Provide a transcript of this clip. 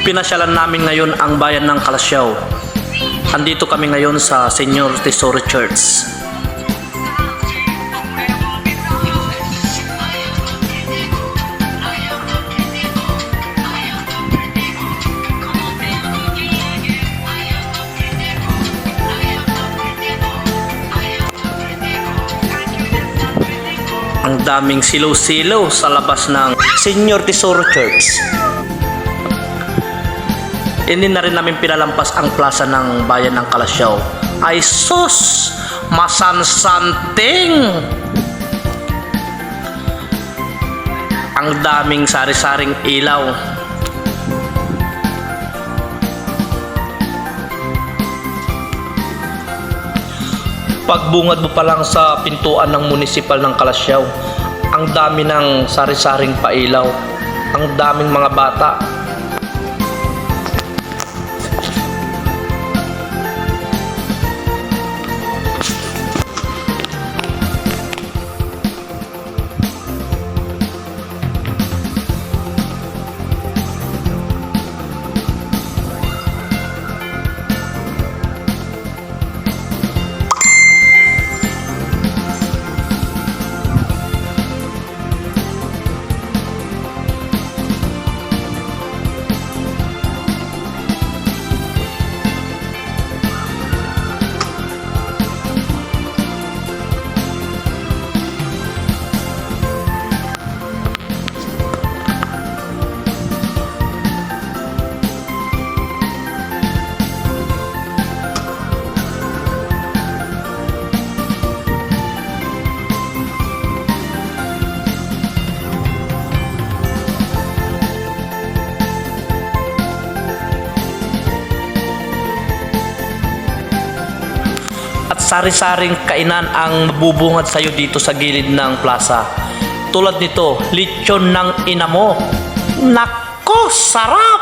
Pinasyalan namin ngayon ang bayan ng Calasiao. Andito kami ngayon sa Senior Tesoro Church. Ang daming silaw-silaw sa labas ng Senior Tesoro Church. Hindi na rin namin pinalampas ang plaza ng bayan ng Calasiao. Ay sus! Masansanting! Ang daming sari-saring ilaw. Pagbungad mo pa lang sa pintuan ng munisipal ng Calasiao, ang dami ng sari-saring pailaw. Ang daming mga bata. Sari-saring kainan ang mabubungad sa iyo dito sa gilid ng plaza. Tulad nito, lechon ng ina mo. Nako, sarap!